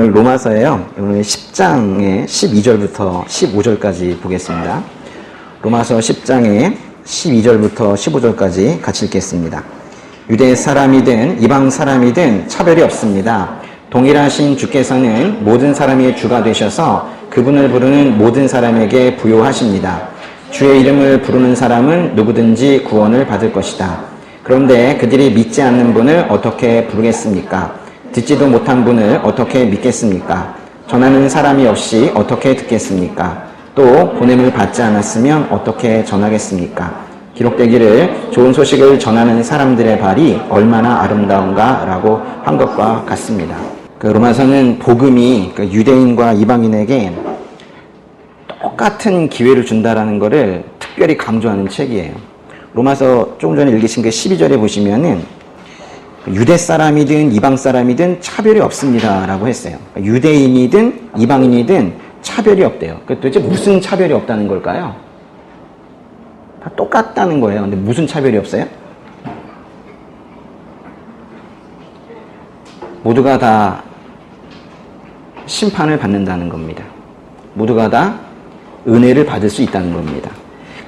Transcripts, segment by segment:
오늘 로마서예요. 오늘 10장의 12절부터 15절까지 보겠습니다. 로마서 10장의 12절부터 15절까지 같이 읽겠습니다. 유대 사람이든 이방 사람이든 차별이 없습니다. 동일하신 주께서는 모든 사람의 주가 되셔서 그분을 부르는 모든 사람에게 부요하십니다. 주의 이름을 부르는 사람은 누구든지 구원을 받을 것이다. 그런데 그들이 믿지 않는 분을 어떻게 부르겠습니까? 듣지도 못한 분을 어떻게 믿겠습니까? 전하는 사람이 없이 어떻게 듣겠습니까? 또 보냄을 받지 않았으면 어떻게 전하겠습니까? 기록되기를 좋은 소식을 전하는 사람들의 발이 얼마나 아름다운가 라고 한 것과 같습니다. 로마서는 복음이 유대인과 이방인에게 똑같은 기회를 준다라는 것을 특별히 강조하는 책이에요. 로마서 조금 전에 읽으신 그 12절에 보시면은 유대 사람이든 이방 사람이든 차별이 없습니다 라고 했어요. 유대인이든 이방인이든 차별이 없대요. 도대체 무슨 차별이 없다는 걸까요? 다 똑같다는 거예요. 근데 무슨 차별이 없어요? 모두가 다 심판을 받는다는 겁니다. 모두가 다 은혜를 받을 수 있다는 겁니다.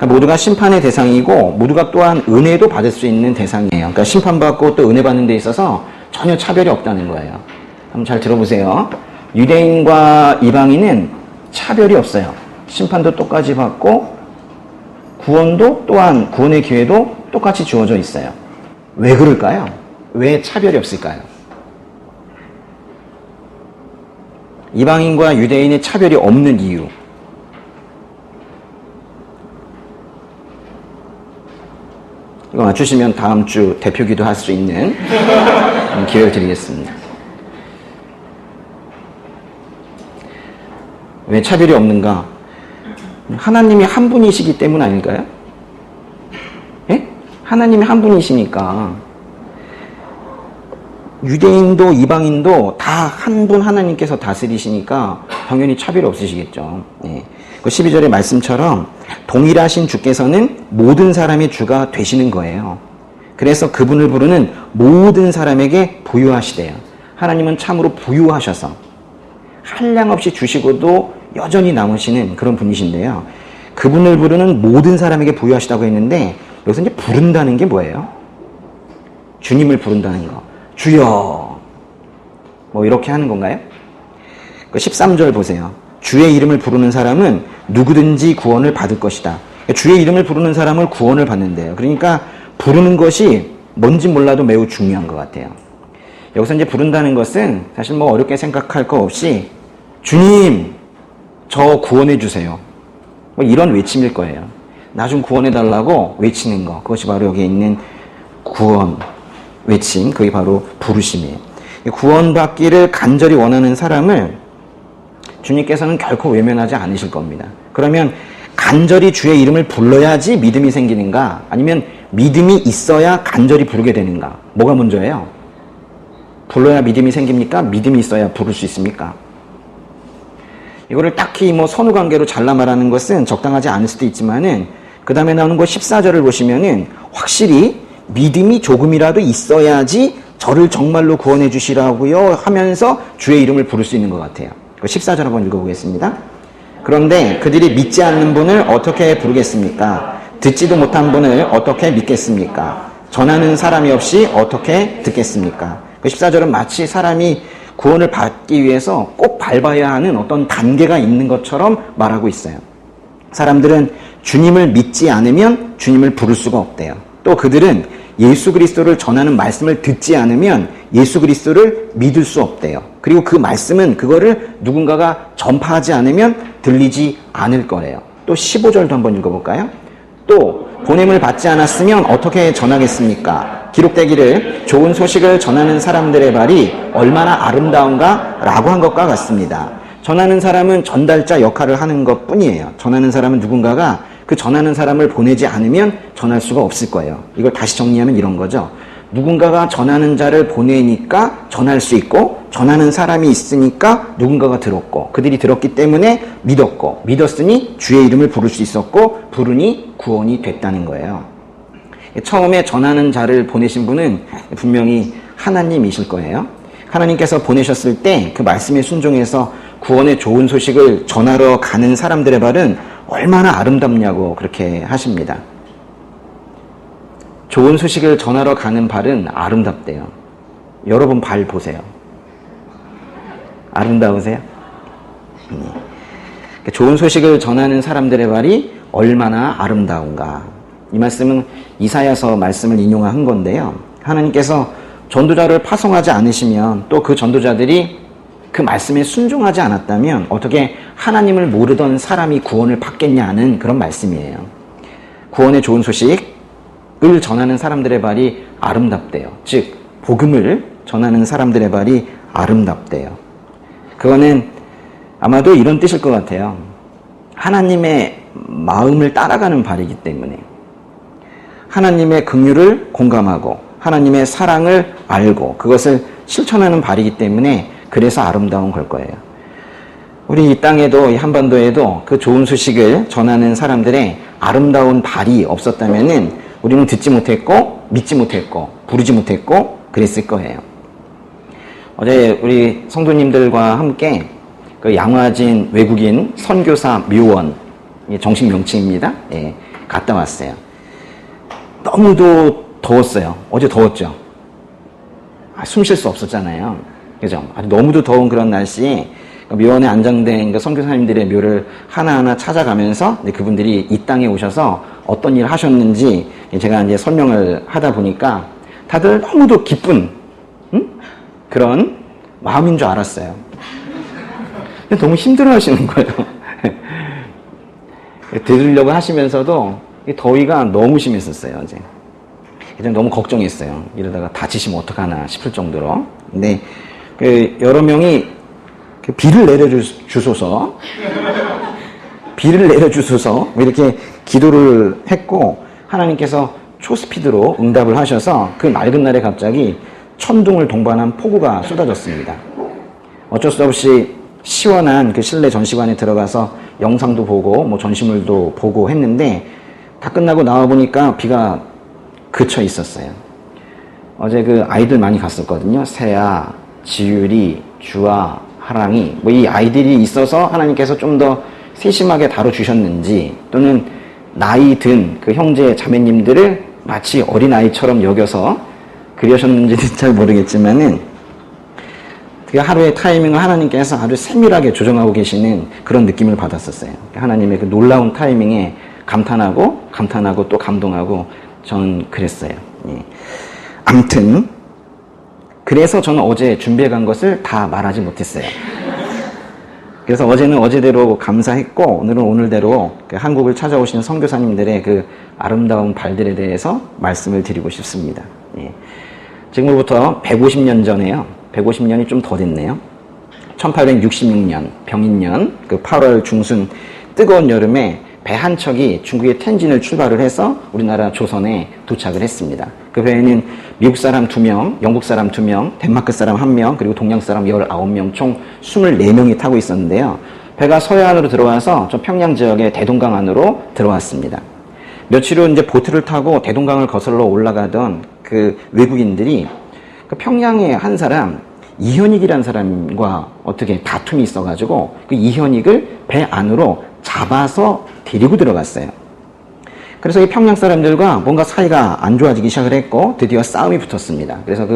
그러니까 모두가 심판의 대상이고 모두가 또한 은혜도 받을 수 있는 대상이에요. 그러니까 심판받고 또 은혜 받는 데 있어서 전혀 차별이 없다는 거예요. 한번 잘 들어보세요. 유대인과 이방인은 차별이 없어요. 심판도 똑같이 받고 구원도 또한 구원의 기회도 똑같이 주어져 있어요. 왜 그럴까요? 왜 차별이 없을까요? 이방인과 유대인의 차별이 없는 이유. 이거 맞추시면 다음 주 대표기도 할 수 있는 기회를 드리겠습니다. 왜 차별이 없는가? 하나님이 한 분이시기 때문 아닐까요? 예? 하나님이 한 분이시니까 유대인도 이방인도 다 한 분 하나님께서 다스리시니까 당연히 차별이 없으시겠죠. 예. 그 12절의 말씀처럼 동일하신 주께서는 모든 사람의 주가 되시는 거예요. 그래서 그분을 부르는 모든 사람에게 부유하시대요. 하나님은 참으로 부유하셔서 한량없이 주시고도 여전히 남으시는 그런 분이신데요. 그분을 부르는 모든 사람에게 부유하시다고 했는데 여기서 이제 부른다는 게 뭐예요? 주님을 부른다는 거. 주여 뭐 이렇게 하는 건가요? 13절 보세요. 주의 이름을 부르는 사람은 누구든지 구원을 받을 것이다. 주의 이름을 부르는 사람을 구원을 받는데요. 그러니까 부르는 것이 뭔지 몰라도 매우 중요한 것 같아요. 여기서 이제 부른다는 것은 사실 뭐 어렵게 생각할 거 없이 주님 저 구원해 주세요. 뭐 이런 외침일 거예요. 나 좀 구원해 달라고 외치는 거. 그것이 바로 여기에 있는 구원 외침. 그게 바로 부르심이에요. 구원받기를 간절히 원하는 사람을 주님께서는 결코 외면하지 않으실 겁니다. 그러면 간절히 주의 이름을 불러야지 믿음이 생기는가? 아니면 믿음이 있어야 간절히 부르게 되는가? 뭐가 먼저예요? 불러야 믿음이 생깁니까? 믿음이 있어야 부를 수 있습니까? 이거를 딱히 뭐 선후관계로 잘라 말하는 것은 적당하지 않을 수도 있지만은 그 다음에 나오는 거 14절을 보시면은 확실히 믿음이 조금이라도 있어야지 저를 정말로 구원해 주시라고요 하면서 주의 이름을 부를 수 있는 것 같아요. 14절 한번 읽어보겠습니다. 그런데 그들이 믿지 않는 분을 어떻게 부르겠습니까? 듣지도 못한 분을 어떻게 믿겠습니까? 전하는 사람이 없이 어떻게 듣겠습니까? 14절은 마치 사람이 구원을 받기 위해서 꼭 밟아야 하는 어떤 단계가 있는 것처럼 말하고 있어요. 사람들은 주님을 믿지 않으면 주님을 부를 수가 없대요. 또 그들은 예수 그리스도를 전하는 말씀을 듣지 않으면 예수 그리스도를 믿을 수 없대요. 그리고 그 말씀은 그거를 누군가가 전파하지 않으면 들리지 않을 거래요. 또 15절도 한번 읽어볼까요? 또 보냄을 받지 않았으면 어떻게 전하겠습니까? 기록되기를 좋은 소식을 전하는 사람들의 발이 얼마나 아름다운가 라고 한 것과 같습니다. 전하는 사람은 전달자 역할을 하는 것 뿐이에요. 전하는 사람은 누군가가 그 전하는 사람을 보내지 않으면 전할 수가 없을 거예요. 이걸 다시 정리하면 이런 거죠. 누군가가 전하는 자를 보내니까 전할 수 있고 전하는 사람이 있으니까 누군가가 들었고 그들이 들었기 때문에 믿었고 믿었으니 주의 이름을 부를 수 있었고 부르니 구원이 됐다는 거예요. 처음에 전하는 자를 보내신 분은 분명히 하나님이실 거예요. 하나님께서 보내셨을 때 그 말씀에 순종해서 구원의 좋은 소식을 전하러 가는 사람들의 발은 얼마나 아름답냐고 그렇게 하십니다. 좋은 소식을 전하러 가는 발은 아름답대요. 여러분 발 보세요. 아름다우세요? 좋은 소식을 전하는 사람들의 발이 얼마나 아름다운가. 이 말씀은 이사야서 말씀을 인용한 건데요. 하나님께서 전도자를 파송하지 않으시면 또 그 전도자들이 그 말씀에 순종하지 않았다면 어떻게 하나님을 모르던 사람이 구원을 받겠냐는 그런 말씀이에요. 구원의 좋은 소식을 전하는 사람들의 발이 아름답대요. 즉 복음을 전하는 사람들의 발이 아름답대요. 그거는 아마도 이런 뜻일 것 같아요. 하나님의 마음을 따라가는 발이기 때문에 하나님의 긍휼을 공감하고 하나님의 사랑을 알고 그것을 실천하는 발이기 때문에 그래서 아름다운 걸 거예요. 우리 이 땅에도 이 한반도에도 그 좋은 소식을 전하는 사람들의 아름다운 발이 없었다면은 우리는 듣지 못했고 믿지 못했고 부르지 못했고 그랬을 거예요. 어제 우리 성도님들과 함께 그 양화진 외국인 선교사 묘원, 정식 명칭입니다. 예, 갔다 왔어요. 너무도 더웠어요. 어제 더웠죠? 숨 쉴 수 없었잖아요. 그죠? 아주 너무도 더운 그런 날씨에 묘원에 안장된 그 선교사님들의 묘를 하나하나 찾아가면서 그분들이 이 땅에 오셔서 어떤 일을 하셨는지 제가 이제 설명을 하다 보니까 다들 너무도 기쁜 그런 마음인 줄 알았어요. 근데 너무 힘들어 하시는 거예요. 들으려고 하시면서도 더위가 너무 심했었어요, 어제. 너무 걱정했어요. 이러다가 다치시면 어떡하나 싶을 정도로. 근데 여러 명이 비를 내려주소서, 비를 내려주소서, 이렇게 기도를 했고, 하나님께서 초스피드로 응답을 하셔서 그 맑은 날에 갑자기 천둥을 동반한 폭우가 쏟아졌습니다. 어쩔 수 없이 시원한 그 실내 전시관에 들어가서 영상도 보고, 뭐 전시물도 보고 했는데, 다 끝나고 나와보니까 비가 그쳐 있었어요. 어제 그 아이들 많이 갔었거든요. 세아, 지율이, 주아, 하랑이, 뭐 이 아이들이 있어서 하나님께서 좀 더 세심하게 다뤄주셨는지, 또는 나이 든 그 형제 자매님들을 마치 어린아이처럼 여겨서 그러셨는지는 잘 모르겠지만은, 그 하루의 타이밍을 하나님께서 아주 세밀하게 조정하고 계시는 그런 느낌을 받았었어요. 하나님의 그 놀라운 타이밍에 감탄하고 또 감동하고 전 그랬어요. 예. 아무튼 그래서 저는 어제 준비해 간 것을 다 말하지 못했어요. 그래서 어제는 어제대로 감사했고 오늘은 오늘대로 그 한국을 찾아오시는 선교사님들의 그 아름다운 발들에 대해서 말씀을 드리고 싶습니다. 예. 지금으로부터 150년 전에요. 150년이 좀 더 됐네요. 1866년 병인년 그 8월 중순 뜨거운 여름에 배 한 척이 중국의 텐진을 출발을 해서 우리나라 조선에 도착을 했습니다. 그 배에는 미국 사람 2명, 영국 사람 2명, 덴마크 사람 1명, 그리고 동양 사람 19명, 총 24명이 타고 있었는데요. 배가 서해안으로 들어와서 저 평양 지역의 대동강 안으로 들어왔습니다. 며칠 후 이제 보트를 타고 대동강을 거슬러 올라가던 그 외국인들이 그 평양의 한 사람, 이현익이라는 사람과 어떻게 다툼이 있어가지고 그 이현익을 배 안으로 잡아서 데리고 들어갔어요. 그래서 이 평양 사람들과 뭔가 사이가 안 좋아지기 시작을 했고 드디어 싸움이 붙었습니다. 그래서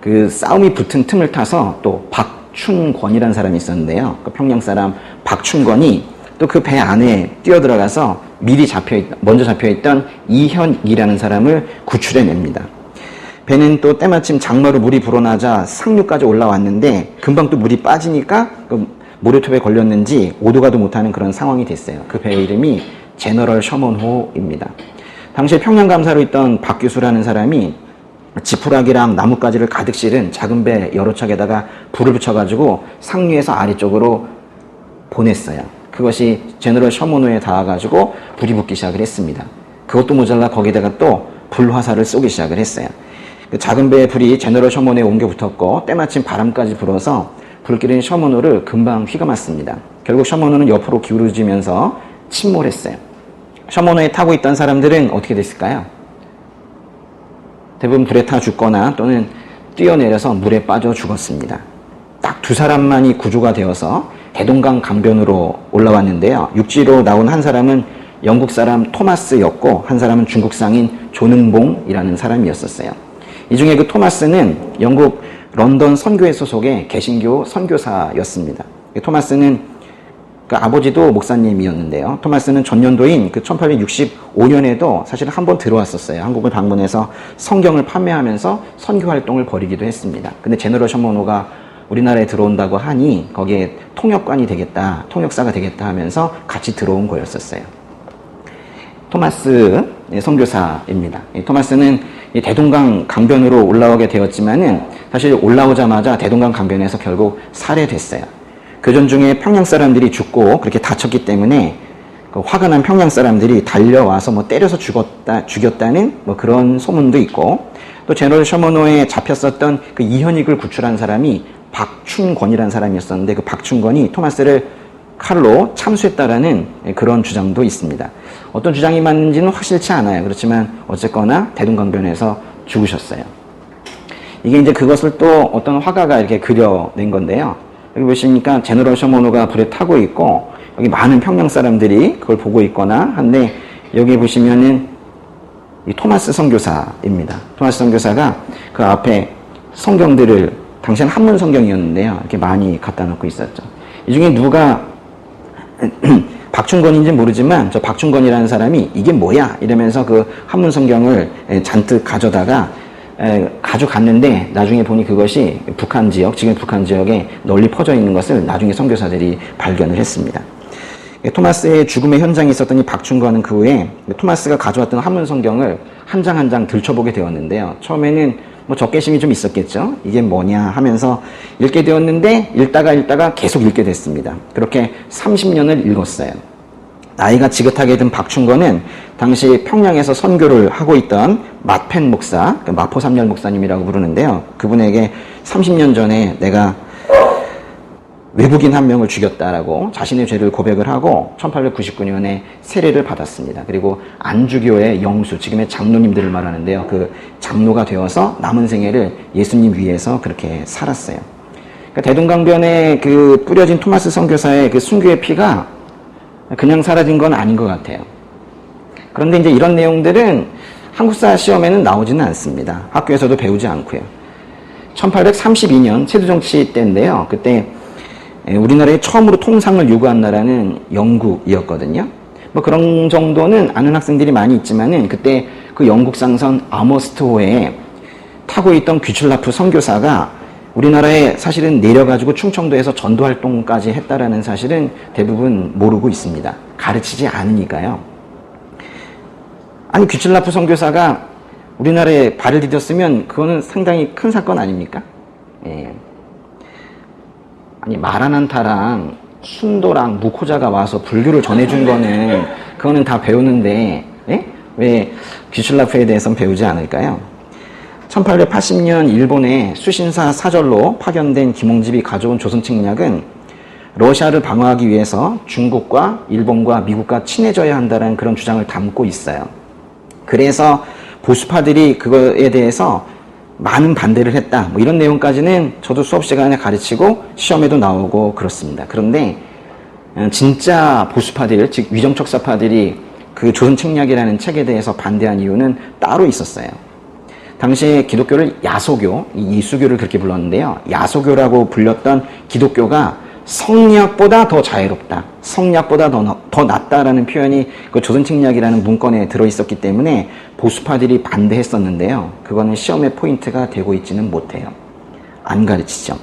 그 싸움이 붙은 틈을 타서 또 박춘권이라는 사람이 있었는데요. 그 평양 사람 박춘권이 또 그 배 안에 뛰어들어가서 먼저 잡혀있던 이현익이라는 사람을 구출해냅니다. 배는 또 때마침 장마로 물이 불어나자 상류까지 올라왔는데 금방 또 물이 빠지니까 그 모래톱에 걸렸는지 오도 가도 못하는 그런 상황이 됐어요. 그 배의 이름이 제너럴 셔먼호입니다. 당시에 평양감사로 있던 박 교수라는 사람이 지푸라기랑 나뭇가지를 가득 실은 작은 배 여러 척에다가 불을 붙여가지고 상류에서 아래쪽으로 보냈어요. 그것이 제너럴 셔먼호에 닿아가지고 불이 붙기 시작을 했습니다. 그것도 모자라 거기다가 또 불화살을 쏘기 시작을 했어요. 그 작은 배의 불이 제너럴 셔먼호에 옮겨 붙었고 때마침 바람까지 불어서 불길인 셔먼호를 금방 휘감았습니다. 결국 셔먼호는 옆으로 기울어지면서 침몰했어요. 셔먼호에 타고 있던 사람들은 어떻게 됐을까요? 대부분 불에 타 죽거나 또는 뛰어내려서 물에 빠져 죽었습니다. 딱 두 사람만이 구조가 되어서 대동강 강변으로 올라왔는데요. 육지로 나온 한 사람은 영국 사람 토마스였고 한 사람은 중국 상인 조능봉이라는 사람이었었어요. 이 중에 그 토마스는 영국 런던 선교회 소속의 개신교 선교사였습니다. 토마스는 그 아버지도 목사님이었는데요. 토마스는 전년도인 그 1865년에도 사실 한 번 들어왔었어요. 한국을 방문해서 성경을 판매하면서 선교 활동을 벌이기도 했습니다. 근데 제너럴 셔먼호가 우리나라에 들어온다고 하니 거기에 통역관이 되겠다, 통역사가 되겠다 하면서 같이 들어온 거였었어요. 토마스 선교사입니다. 토마스는 대동강 강변으로 올라오게 되었지만은 사실 올라오자마자 대동강 강변에서 결국 살해됐어요. 교전 중에 평양 사람들이 죽고 그렇게 다쳤기 때문에 그 화가 난 평양 사람들이 달려와서 뭐 때려서 죽였다는 뭐 그런 소문도 있고, 또 제너럴 셔먼호에 잡혔었던 그 이현익을 구출한 사람이 박춘권이라는 사람이었었는데 그 박춘권이 토마스를 칼로 참수했다라는 그런 주장도 있습니다. 어떤 주장이 맞는지는 확실치 않아요. 그렇지만 어쨌거나 대동강변에서 죽으셨어요. 이게 이제 그것을 또 어떤 화가가 이렇게 그려낸 건데요. 여기 보시니까 제너럴 셔먼호가 불에 타고 있고 여기 많은 평양 사람들이 그걸 보고 있거나 한데, 여기 보시면은 이 토마스 선교사입니다. 토마스 선교사가 그 앞에 성경들을, 당시엔 한문 성경이었는데요, 이렇게 많이 갖다 놓고 있었죠. 이 중에 누가 박춘권인지 모르지만 저 박춘권이라는 사람이 이게 뭐야 이러면서 그 한문 성경을 잔뜩 가져다가 가져갔는데, 나중에 보니 그것이 북한 지역, 지금 북한 지역에 널리 퍼져 있는 것을 나중에 선교사들이 발견을 했습니다. 토마스의 죽음의 현장에 있었던 이 박춘권은 그 후에 토마스가 가져왔던 한문 성경을 한 장 한 장 들춰보게 되었는데요. 처음에는 뭐 적개심이 좀 있었겠죠. 이게 뭐냐 하면서 읽게 되었는데 읽다가 계속 읽게 됐습니다. 그렇게 30년을 읽었어요. 나이가 지긋하게 든 박춘권은 당시 평양에서 선교를 하고 있던 마펜 목사, 마포삼열 목사님이라고 부르는데요. 그분에게 30년 전에 내가 외국인 한 명을 죽였다라고 자신의 죄를 고백을 하고 1899년에 세례를 받았습니다. 그리고 안주교의 영수, 지금의 장로님들을 말하는데요. 그 장로가 되어서 남은 생애를 예수님 위해서 그렇게 살았어요. 그러니까 대동강변에 그 뿌려진 토마스 선교사의 그 순교의 피가 그냥 사라진 건 아닌 것 같아요. 그런데 이제 이런 내용들은 한국사 시험에는 나오지는 않습니다. 학교에서도 배우지 않고요. 1832년 세두정치 때인데요. 그때 우리나라에 처음으로 통상을 요구한 나라는 영국이었거든요. 뭐 그런 정도는 아는 학생들이 많이 있지만은 그때 그 영국 상선 아머스트호에 타고 있던 귀출라프 선교사가 우리나라에 사실은 내려가지고 충청도에서 전도활동까지 했다라는 사실은 대부분 모르고 있습니다. 가르치지 않으니까요. 아니, 귀출라프 선교사가 우리나라에 발을 디뎠으면 그거는 상당히 큰 사건 아닙니까? 예. 아니, 마라난타랑 순도랑 무코자가 와서 불교를 전해준 거는 그거는 다 배우는데, 예? 왜 귀출라프에 대해서는 배우지 않을까요? 1880년 일본의 수신사 사절로 파견된 김홍집이 가져온 조선책략은 러시아를 방어하기 위해서 중국과 일본과 미국과 친해져야 한다는 그런 주장을 담고 있어요. 그래서 보수파들이 그거에 대해서 많은 반대를 했다, 뭐 이런 내용까지는 저도 수업 시간에 가르치고 시험에도 나오고 그렇습니다. 그런데 진짜 보수파들, 즉 위정척사파들이 그 조선책략이라는 책에 대해서 반대한 이유는 따로 있었어요. 당시에 기독교를 야소교, 이수교를 그렇게 불렀는데요. 야소교라고 불렸던 기독교가 성리학보다 더 자유롭다, 성리학보다 더 낫다라는 표현이 그 조선책략이라는 문건에 들어있었기 때문에 보수파들이 반대했었는데요. 그거는 시험의 포인트가 되고 있지는 못해요. 안 가르치죠.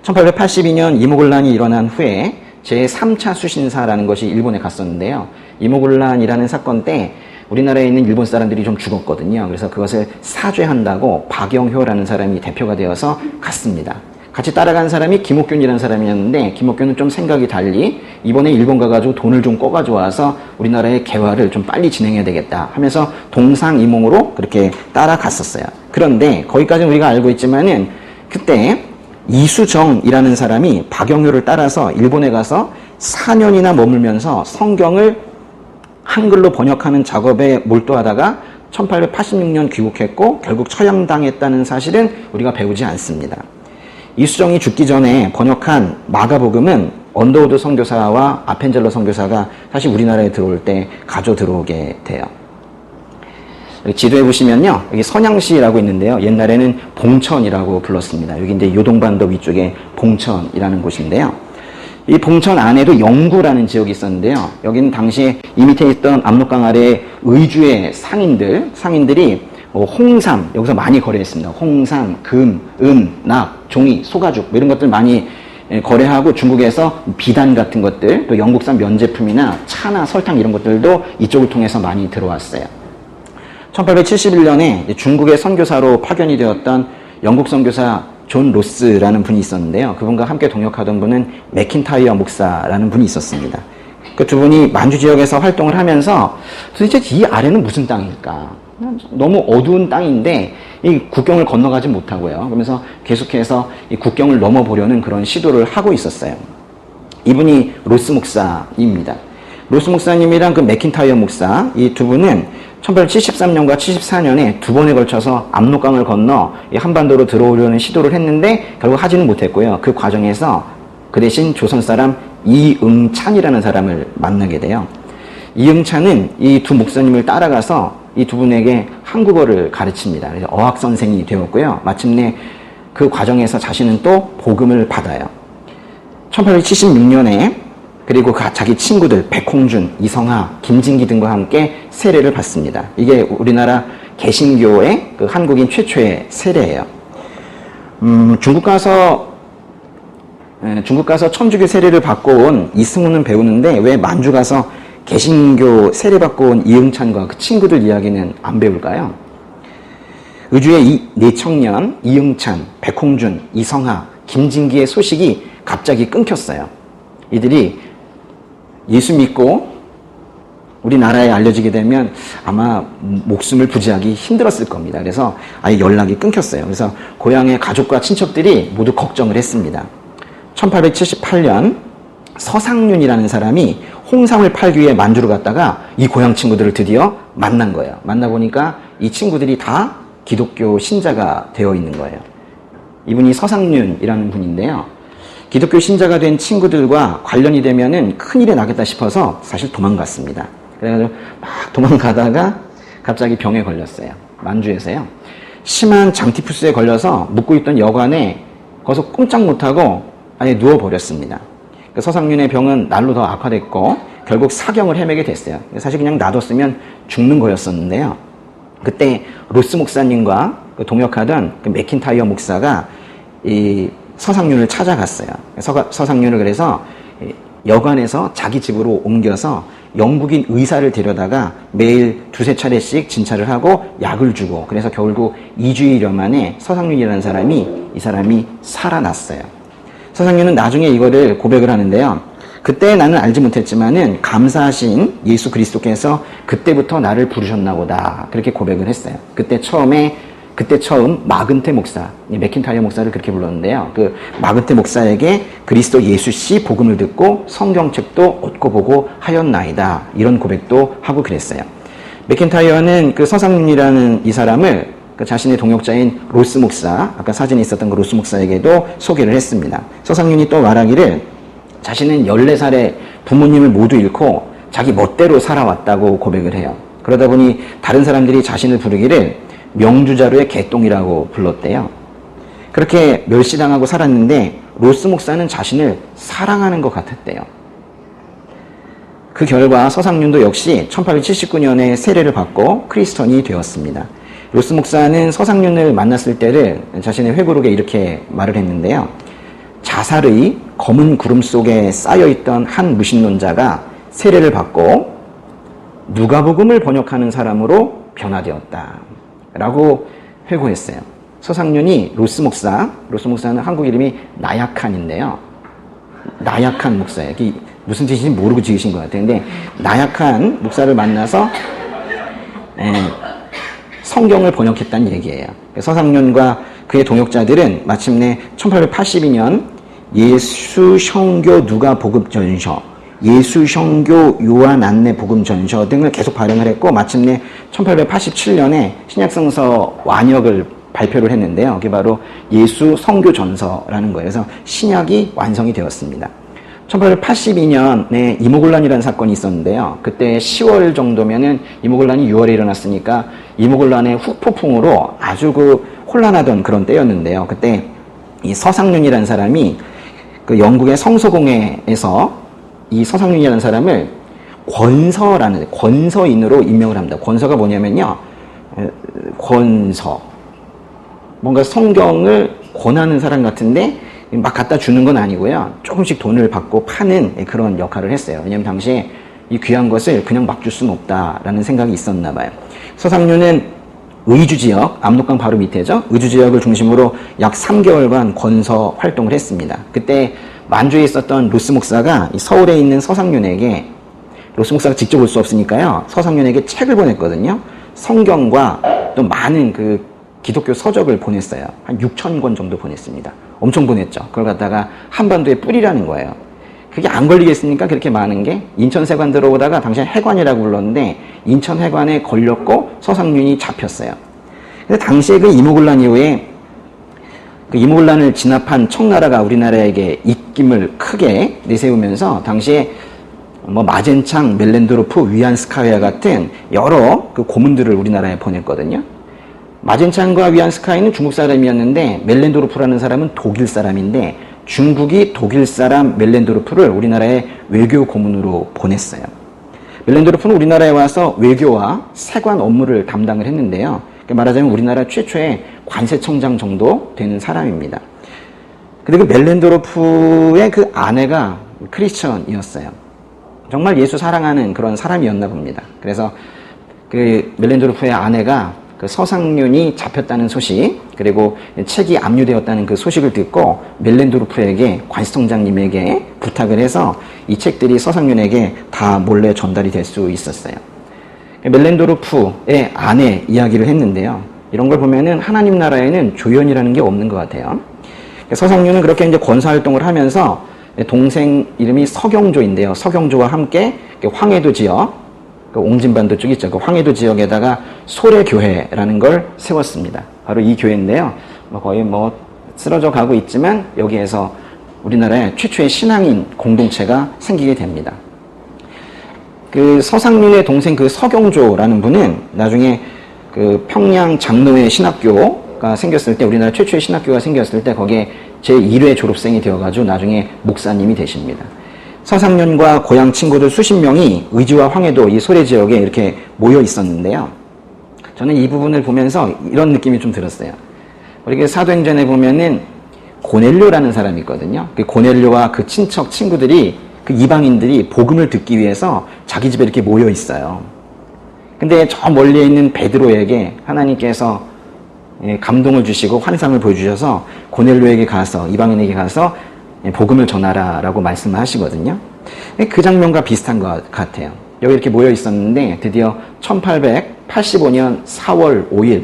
1882년 이모군란이 일어난 후에 제3차 수신사라는 것이 일본에 갔었는데요. 이모군란이라는 사건 때 우리나라에 있는 일본 사람들이 좀 죽었거든요. 그래서 그것을 사죄한다고 박영효라는 사람이 대표가 되어서 갔습니다. 같이 따라간 사람이 김옥균이라는 사람이었는데, 김옥균은 좀 생각이 달리 이번에 일본 가가지고 돈을 좀 꿔가지고 와서 우리나라의 개화를 좀 빨리 진행해야 되겠다 하면서 동상이몽으로 그렇게 따라갔었어요. 그런데 거기까지는 우리가 알고 있지만은 그때 이수정이라는 사람이 박영효를 따라서 일본에 가서 4년이나 머물면서 성경을 한글로 번역하는 작업에 몰두하다가 1886년 귀국했고 결국 처형당했다는 사실은 우리가 배우지 않습니다. 이수정이 죽기 전에 번역한 마가복음은 언더우드 선교사와 아펜젤러 선교사가 사실 우리나라에 들어올 때 가져 들어오게 돼요. 지도에 보시면요, 여기 선양시라고 있는데요. 옛날에는 봉천이라고 불렀습니다. 여기 이제 요동반도 위쪽에 봉천이라는 곳인데요. 이 봉천 안에도 영구라는 지역이 있었는데요. 여기는 당시에 이 밑에 있던 압록강 아래 의주의 상인들이 홍삼, 여기서 많이 거래했습니다. 홍삼, 금, 낙, 종이, 소가죽, 이런 것들 많이 거래하고 중국에서 비단 같은 것들, 또 영국산 면제품이나 차나 설탕 이런 것들도 이쪽을 통해서 많이 들어왔어요. 1871년에 중국의 선교사로 파견이 되었던 영국 선교사 존 로스라는 분이 있었는데요. 그분과 함께 동역하던 분은 맥킨타이어 목사라는 분이 있었습니다. 그 두 분이 만주 지역에서 활동을 하면서 도대체 이 아래는 무슨 땅일까? 너무 어두운 땅인데 이 국경을 건너가지 못하고요. 그러면서 계속해서 이 국경을 넘어보려는 그런 시도를 하고 있었어요. 이분이 로스 목사입니다. 로스 목사님이랑 그 맥킨타이어 목사, 이 두 분은 1873년과 74년에 두 번에 걸쳐서 압록강을 건너 한반도로 들어오려는 시도를 했는데 결국 하지는 못했고요. 그 과정에서 그 대신 조선 사람 이응찬이라는 사람을 만나게 돼요. 이응찬은 이 두 목사님을 따라가서 이 두 분에게 한국어를 가르칩니다. 그래서 어학 선생이 되었고요. 마침내 그 과정에서 자신은 또 복음을 받아요. 1876년에 그리고 자기 친구들 백홍준, 이성하, 김진기 등과 함께 세례를 받습니다. 이게 우리나라 개신교의 그 한국인 최초의 세례예요. 중국 가서 천주교 세례를 받고 온 이승우는 배우는데 왜 만주 가서 개신교 세례 받고 온 이응찬과 그 친구들 이야기는 안 배울까요? 의주의 이 네 청년 이응찬, 백홍준, 이성하, 김진기의 소식이 갑자기 끊겼어요. 이들이 예수 믿고 우리나라에 알려지게 되면 아마 목숨을 부지하기 힘들었을 겁니다. 그래서 아예 연락이 끊겼어요. 그래서 고향의 가족과 친척들이 모두 걱정을 했습니다. 1878년 서상륜이라는 사람이 홍삼을 팔기 위해 만주로 갔다가 이 고향 친구들을 드디어 만난 거예요. 만나보니까 이 친구들이 다 기독교 신자가 되어 있는 거예요. 이분이 서상륜이라는 분인데요. 기독교 신자가 된 친구들과 관련이 되면은 큰일이 나겠다 싶어서 사실 도망갔습니다. 그래가지고 막 도망가다가 갑자기 병에 걸렸어요. 만주에서요. 심한 장티푸스에 걸려서 묵고 있던 여관에 거기서 꼼짝 못하고 아예 누워버렸습니다. 서상륜의 병은 날로 더 악화됐고 결국 사경을 헤매게 됐어요. 사실 그냥 놔뒀으면 죽는 거였었는데요. 그때 로스 목사님과 동역하던 그 맥킨타이어 목사가 이 서상륜을 찾아갔어요. 서상륜을 그래서 여관에서 자기 집으로 옮겨서 영국인 의사를 데려다가 매일 두세 차례씩 진찰을 하고 약을 주고 그래서 결국 2주일여 만에 서상륜이라는 사람이 살아났어요. 서상륜은 나중에 이거를 고백을 하는데요. 그때 나는 알지 못했지만은 감사하신 예수 그리스도께서 그때부터 나를 부르셨나 보다. 그렇게 고백을 했어요. 그때 처음 마근테 목사, 맥킨타이어 목사를 그렇게 불렀는데요. 그 마근테 목사에게 그리스도 예수 씨 복음을 듣고 성경책도 얻고 보고 하였나이다. 이런 고백도 하고 그랬어요. 맥킨타이어는 그 서상륜이라는 이 사람을 그 자신의 동역자인 로스 목사, 아까 사진에 있었던 그 로스 목사에게도 소개를 했습니다. 서상륜이 또 말하기를 자신은 14살에 부모님을 모두 잃고 자기 멋대로 살아왔다고 고백을 해요. 그러다 보니 다른 사람들이 자신을 부르기를 명주자루의 개똥이라고 불렀대요. 그렇게 멸시당하고 살았는데 로스 목사는 자신을 사랑하는 것 같았대요. 그 결과 서상륜도 역시 1879년에 세례를 받고 크리스천이 되었습니다. 로스 목사는 서상륜을 만났을 때를 자신의 회고록에 이렇게 말을 했는데요. 자살의 검은 구름 속에 쌓여있던 한 무신론자가 세례를 받고 누가복음을 번역하는 사람으로 변화되었다. 라고 회고했어요. 서상륜이 로스 목사는 한국 이름이 나약한인데요. 나약한 목사예요. 이게 무슨 뜻인지 모르고 지으신 것 같아요. 근데 나약한 목사를 만나서 성경을 번역했다는 얘기예요. 서상륜과 그의 동역자들은 마침내 1882년 예수 성교 누가복음 전서 예수 선교 요한 안내 복음 전서 등을 계속 발행을 했고 마침내 1887년에 신약성서 완역을 발표를 했는데요. 그게 바로 예수 선교 전서라는 거예요. 그래서 신약이 완성이 되었습니다. 1882년에 이모곤란이라는 사건이 있었는데요. 그때 10월 정도면은 이모곤란이 6월에 일어났으니까 이모곤란의 후폭풍으로 아주 혼란하던 그런 때였는데요. 그때 이 서상륜이라는 사람이 그 영국의 성서공회에서 이 서상륜이라는 사람을 권서인으로 임명을 합니다. 권서가 뭐냐면요. 권서. 뭔가 성경을 권하는 사람 같은데 막 갖다 주는 건 아니고요. 조금씩 돈을 받고 파는 그런 역할을 했어요. 왜냐하면 당시에 이 귀한 것을 그냥 막 줄 수는 없다라는 생각이 있었나 봐요. 서상륜은 의주 지역, 압록강 바로 밑에죠. 의주 지역을 중심으로 약 3개월간 권서 활동을 했습니다. 그때 만주에 있었던 로스 목사가 서울에 있는 서상륜에게, 로스 목사가 직접 올 수 없으니까요, 서상륜에게 책을 보냈거든요. 성경과 또 많은 그 기독교 서적을 보냈어요. 한 6,000권 정도 보냈습니다. 엄청 보냈죠. 그걸 갖다가 한반도에 뿌리라는 거예요. 그게 안 걸리겠습니까? 그렇게 많은 게. 인천세관 들어오다가 당시에 해관이라고 불렀는데 인천해관에 걸렸고 서상륜이 잡혔어요. 근데 당시에 그 이모곤란 이후에 그 이모곤란을 진압한 청나라가 우리나라에게 입김을 크게 내세우면서 당시에 마젠창, 멜렌도르프, 위안스카이아 같은 여러 그 고문들을 우리나라에 보냈거든요. 마젠창과 위안스카이는 중국 사람이었는데 멜렌도르프라는 사람은 독일 사람인데 중국이 독일 사람 멜렌도르프를 우리나라에 외교 고문으로 보냈어요. 멜렌도르프는 우리나라에 와서 외교와 세관 업무를 담당을 했는데요. 말하자면 우리나라 최초의 관세청장 정도 되는 사람입니다. 근데 그 멜렌도르프의 그 아내가 크리스천이었어요. 정말 예수 사랑하는 그런 사람이었나 봅니다. 그래서 그 멜렌도르프의 아내가 그 서상륜이 잡혔다는 소식, 그리고 책이 압류되었다는 그 소식을 듣고 멜렌도르프에게, 관세청장님에게 부탁을 해서 이 책들이 서상륜에게 다 몰래 전달이 될 수 있었어요. 멜렌도르프의 아내 이야기를 했는데요. 이런 걸 보면은 하나님 나라에는 조연이라는 게 없는 것 같아요. 서상륜은 그렇게 이제 권사활동을 하면서 동생 이름이 서경조인데요. 서경조와 함께 황해도 지역, 그 옹진반도 쪽 있죠. 그 황해도 지역에다가 소래교회라는 걸 세웠습니다. 바로 이 교회인데요. 거의 쓰러져 가고 있지만 여기에서 우리나라의 최초의 신앙인 공동체가 생기게 됩니다. 그 서상륜의 동생 그 서경조라는 분은 나중에 그 평양 장로회 신학교가 생겼을 때, 우리나라 최초의 신학교가 생겼을 때 거기에 제1회 졸업생이 되어가지고 나중에 목사님이 되십니다. 서상륜과 고향 친구들 수십 명이 의주와 황해도 이 소래 지역에 이렇게 모여 있었는데요. 저는 이 부분을 보면서 이런 느낌이 좀 들었어요. 우리 그 사도행전에 보면은 고넬료라는 사람이 있거든요. 그 고넬료와 그 친척 친구들이, 그 이방인들이 복음을 듣기 위해서 자기 집에 이렇게 모여 있어요. 근데 저 멀리에 있는 베드로에게 하나님께서 감동을 주시고 환상을 보여주셔서 고넬료에게 가서, 이방인에게 가서 복음을 전하라라고 말씀을 하시거든요. 그 장면과 비슷한 것 같아요. 여기 이렇게 모여 있었는데 드디어 1885년 4월 5일,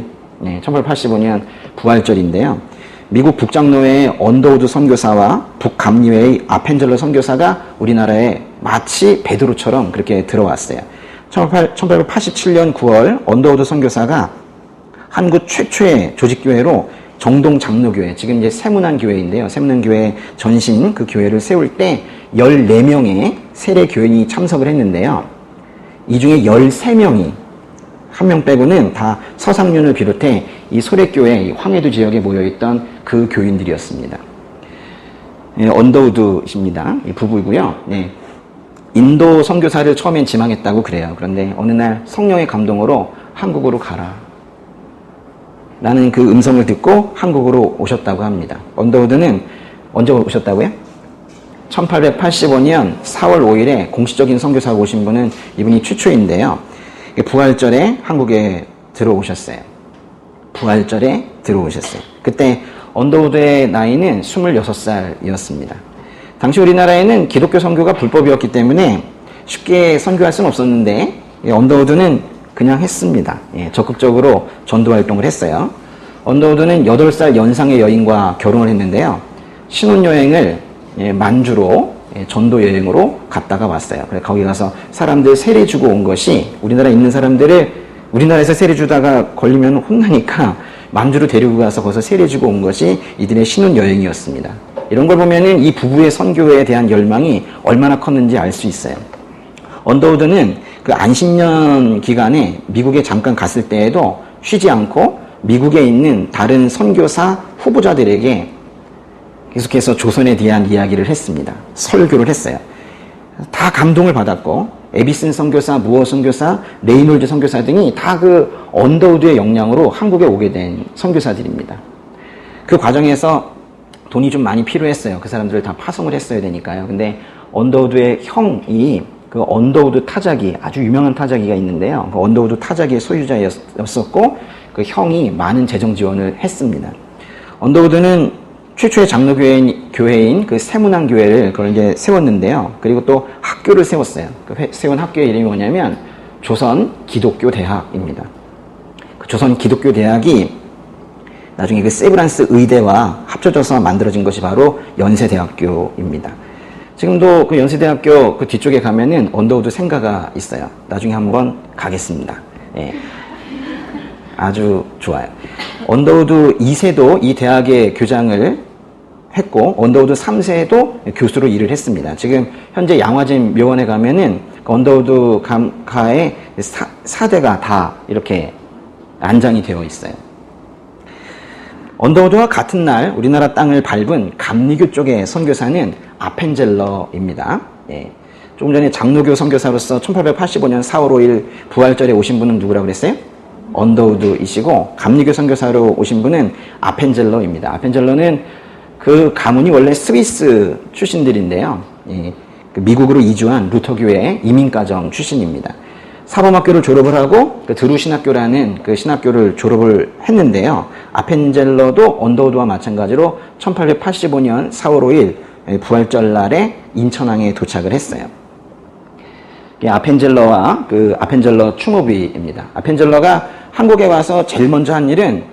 1885년 부활절인데요. 미국 북장로회의 언더우드 선교사와 북감리회의 아펜젤러 선교사가 우리나라에 마치 베드로처럼 그렇게 들어왔어요. 1887년 9월 언더우드 선교사가 한국 최초의 조직교회로 정동장로교회, 지금 이제 세문안교회인데요. 세문안교회 전신 그 교회를 세울 때 14명의 세례교인이 참석을 했는데요. 이 중에 13명이, 한 명 빼고는 다 서상륜을 비롯해 이 소래교회, 황해도 지역에 모여있던 그 교인들이었습니다. 언더우드십니다. 이 부부이고요. 인도 선교사를 처음엔 지망했다고 그래요. 그런데 어느 날 성령의 감동으로 한국으로 가라 라는 그 음성을 듣고 한국으로 오셨다고 합니다. 언더우드는 언제 오셨다고요? 1885년 4월 5일에 공식적인 선교사가 오신 분은 이분이 최초인데요. 부활절에 한국에 들어오셨어요. 부활절에 들어오셨어요. 그때 언더우드의 나이는 26살이었습니다. 당시 우리나라에는 기독교 선교가 불법이었기 때문에 쉽게 선교할 수는 없었는데 언더우드는 그냥 했습니다. 적극적으로 전도 활동을 했어요. 언더우드는 8살 연상의 여인과 결혼을 했는데요. 신혼여행을 만주로 전도 여행으로 갔다가 왔어요. 그래서 거기 가서 사람들 세례 주고 온 것이 우리나라에 있는 사람들을 우리나라에서 세례 주다가 걸리면 혼나니까 만주로 데리고 가서 거기서 세례 주고 온 것이 이들의 신혼 여행이었습니다. 이런 걸 보면은 이 부부의 선교에 대한 열망이 얼마나 컸는지 알 수 있어요. 언더우드는 그 안식년 기간에 미국에 잠깐 갔을 때에도 쉬지 않고 미국에 있는 다른 선교사 후보자들에게 계속해서 조선에 대한 이야기를 했습니다. 설교를 했어요. 다 감동을 받았고 에비슨 선교사, 무어 선교사, 레이놀드 선교사 등이 다 그 언더우드의 영향으로 한국에 오게 된 선교사들입니다. 그 과정에서 돈이 좀 많이 필요했어요. 그 사람들을 다 파송을 했어야 되니까요. 근데 언더우드의 형이 그 언더우드 타자기, 아주 유명한 타자기가 있는데요. 그 언더우드 타자기의 소유자였었고 그 형이 많은 재정 지원을 했습니다. 언더우드는 최초의 장로교회인 그 세문안교회를 그걸 이제 세웠는데요. 그리고 또 학교를 세웠어요. 그 세운 학교의 이름이 뭐냐면 조선 기독교 대학입니다. 그 조선 기독교 대학이 나중에 그 세브란스 의대와 합쳐져서 만들어진 것이 바로 연세대학교입니다. 지금도 그 연세대학교 그 뒤쪽에 가면은 언더우드 생가가 있어요. 나중에 한번 가겠습니다. 예. 아주 좋아요. 언더우드 2세도 이 대학의 교장을 했고 언더우드 3세도 교수로 일을 했습니다. 지금 현재 양화진 묘원에 가면은 그 언더우드 감가의 4대가 다 이렇게 안장이 되어 있어요. 언더우드와 같은 날 우리나라 땅을 밟은 감리교 쪽의 선교사는 아펜젤러입니다. 예. 조금 전에 장로교 선교사로서 1885년 4월 5일 부활절에 오신 분은 누구라고 그랬어요? 언더우드이시고 감리교 선교사로 오신 분은 아펜젤러입니다. 아펜젤러는 그 가문이 원래 스위스 출신들인데요. 예. 그 미국으로 이주한 루터교회 이민가정 출신입니다. 사범학교를 졸업을 하고 그 드루 신학교라는 그 신학교를 졸업을 했는데요. 아펜젤러도 언더우드와 마찬가지로 1885년 4월 5일 부활절 날에 인천항에 도착을 했어요. 아펜젤러와 그 아펜젤러 추모비입니다. 아펜젤러가 한국에 와서 제일 먼저 한 일은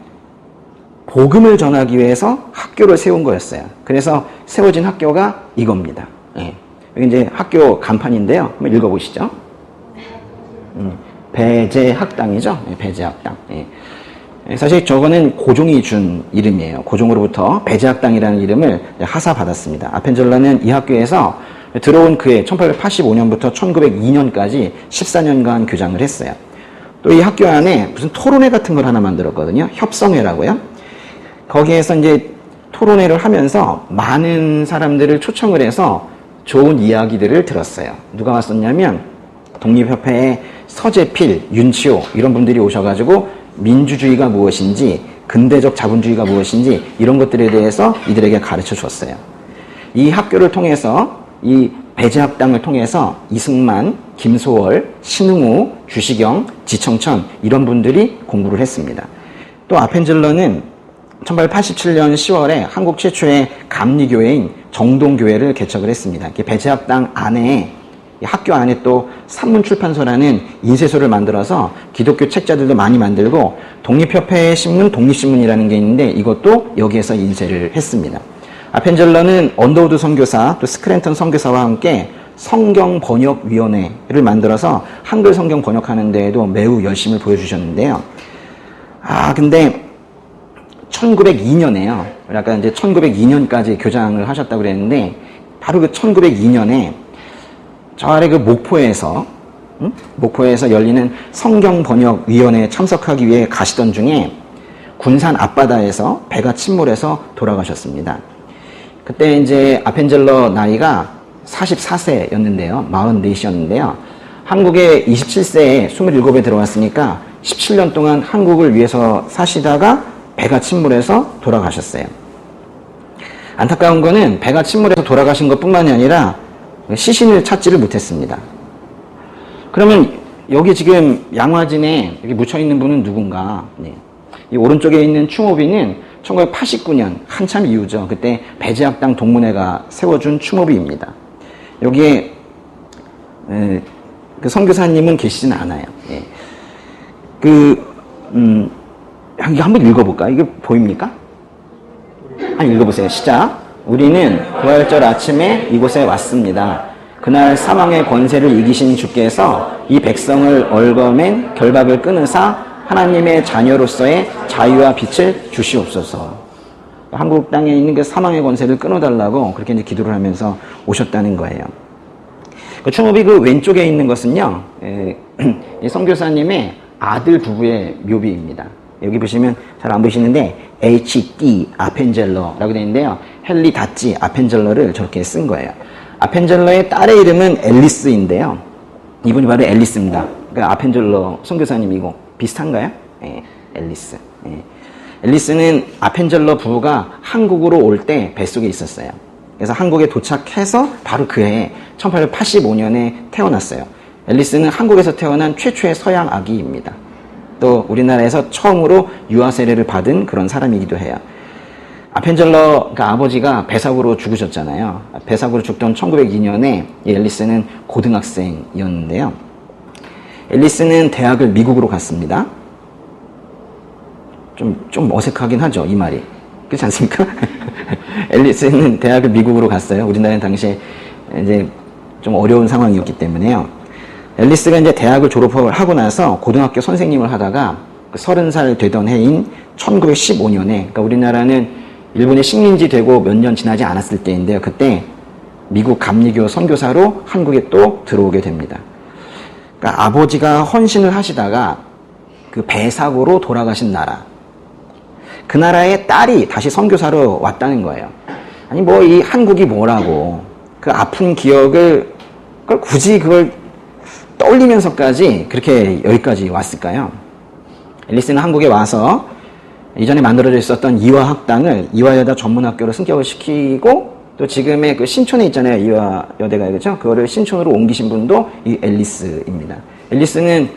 복음을 전하기 위해서 학교를 세운 거였어요. 그래서 세워진 학교가 이겁니다. 예. 여기 이제 학교 간판인데요. 한번 읽어보시죠. 배제학당이죠. 배제학당. 예. 사실 저거는 고종이 준 이름이에요. 고종으로부터 배제학당이라는 이름을 하사받았습니다. 아펜젤러는 이 학교에서 들어온 그해 1885년부터 1902년까지 14년간 교장을 했어요. 또 이 학교 안에 무슨 토론회 같은 걸 하나 만들었거든요. 협성회라고요. 거기에서 이제 토론회를 하면서 많은 사람들을 초청을 해서 좋은 이야기들을 들었어요. 누가 왔었냐면 독립협회의 서재필, 윤치호 이런 분들이 오셔가지고 민주주의가 무엇인지 근대적 자본주의가 무엇인지 이런 것들에 대해서 이들에게 가르쳐 줬어요. 이 학교를 통해서 이 배제학당을 통해서 이승만, 김소월, 신흥우, 주시경, 지청천 이런 분들이 공부를 했습니다. 또 아펜젤러는 1887년 10월에 한국 최초의 감리교회인 정동교회를 개척을 했습니다. 배제학당 안에 학교 안에 또 산문출판소라는 인쇄소를 만들어서 기독교 책자들도 많이 만들고 독립협회의 신문 독립신문이라는 게 있는데 이것도 여기에서 인쇄를 했습니다. 아펜젤러는 언더우드 선교사 또 스크랜턴 선교사와 함께 성경번역위원회를 만들어서 한글 성경 번역하는 데에도 매우 열심을 보여주셨는데요. 근데 1902년에요. 약간 이제 1902년까지 교장을 하셨다고 그랬는데 바로 그 1902년에 저 아래 그 목포에서 열리는 성경번역위원회에 참석하기 위해 가시던 중에 군산 앞바다에서 배가 침몰해서 돌아가셨습니다. 그때 이제 아펜젤러 나이가 44세였는데요. 44이었는데요. 한국에 27세에 27에 들어왔으니까 17년 동안 한국을 위해서 사시다가 배가 침몰해서 돌아가셨어요. 안타까운 거는 배가 침몰해서 돌아가신 것뿐만이 아니라 시신을 찾지를 못했습니다. 그러면 여기 지금 양화진에 여기 묻혀있는 분은 누군가? 네. 이 오른쪽에 있는 추모비는 1989년 한참 이후죠. 그때 배제학당 동문회가 세워준 추모비입니다. 여기에 그 선교사님은 계시진 않아요. 예. 이거 한번 읽어볼까요? 이게 보입니까? 한번 읽어보세요. 시작. 우리는 부활절 아침에 이곳에 왔습니다. 그날 사망의 권세를 이기신 주께서 이 백성을 얽어맨 결박을 끊으사 하나님의 자녀로서의 자유와 빛을 주시옵소서. 한국 땅에 있는 그 사망의 권세를 끊어달라고 그렇게 이제 기도를 하면서 오셨다는 거예요. 그 충업이 그 왼쪽에 있는 것은요, 이 선교사님의 아들 부부의 묘비입니다. 여기 보시면 잘 안 보이시는데 H.D. 아펜젤러라고 되어 있는데요. 헨리 다치 아펜젤러를 저렇게 쓴 거예요. 아펜젤러의 딸의 이름은 앨리스인데요. 이분이 바로 앨리스입니다. 그러니까 아펜젤러 선교사님이고 비슷한가요? 네, 앨리스. 네. 앨리스는 아펜젤러 부부가 한국으로 올 때 뱃속에 있었어요. 그래서 한국에 도착해서 바로 그 해에 1885년에 태어났어요. 앨리스는 한국에서 태어난 최초의 서양 아기입니다. 또 우리나라에서 처음으로 유아 세례를 받은 그런 사람이기도 해요. 아펜젤러 그러니까 아버지가 배사고로 죽으셨잖아요. 배사고로 죽던 1902년에 앨리스는 고등학생이었는데요. 앨리스는 대학을 미국으로 갔습니다. 좀 어색하긴 하죠, 이 말이. 그렇지 않습니까? 앨리스는 대학을 미국으로 갔어요. 우리나라는 당시에 이제 좀 어려운 상황이었기 때문에요. 앨리스가 이제 대학을 졸업을 하고 나서 고등학교 선생님을 하다가 30살 되던 해인 1915년에, 그러니까 우리나라는 일본의 식민지 되고 몇 년 지나지 않았을 때인데요. 그때 미국 감리교 선교사로 한국에 또 들어오게 됩니다. 그러니까 아버지가 헌신을 하시다가 그 배사고로 돌아가신 나라, 그 나라의 딸이 다시 선교사로 왔다는 거예요. 아니 뭐 이 한국이 뭐라고 그 아픈 기억을 그걸 굳이 그걸 떠올리면서까지 그렇게 여기까지 왔을까요? 앨리스는 한국에 와서 이전에 만들어져 있었던 이화학당을 이화여대 전문학교로 승격을 시키고 또 지금의 그 신촌에 있잖아요. 이화여대가 그죠? 그거를 신촌으로 옮기신 분도 이 앨리스입니다. 앨리스는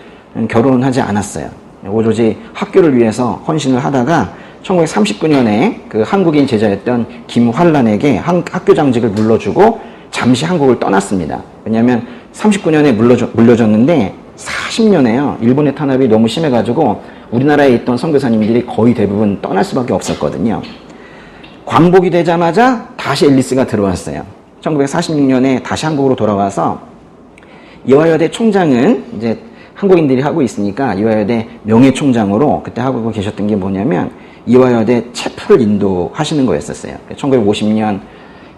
결혼하지 않았어요. 오로지 학교를 위해서 헌신을 하다가 1939년에 그 한국인 제자였던 김환란에게 학교장직을 물려주고 잠시 한국을 떠났습니다. 왜냐하면 39년에 물려줬는데 40년에요. 일본의 탄압이 너무 심해가지고 우리나라에 있던 선교사님들이 거의 대부분 떠날 수밖에 없었거든요. 광복이 되자마자 다시 앨리스가 들어왔어요. 1946년에 다시 한국으로 돌아와서 이화여대 총장은 이제 한국인들이 하고 있으니까 이화여대 명예총장으로 그때 하고 계셨던 게 뭐냐면 이화여대 채플을 인도하시는 거였었어요. 1950년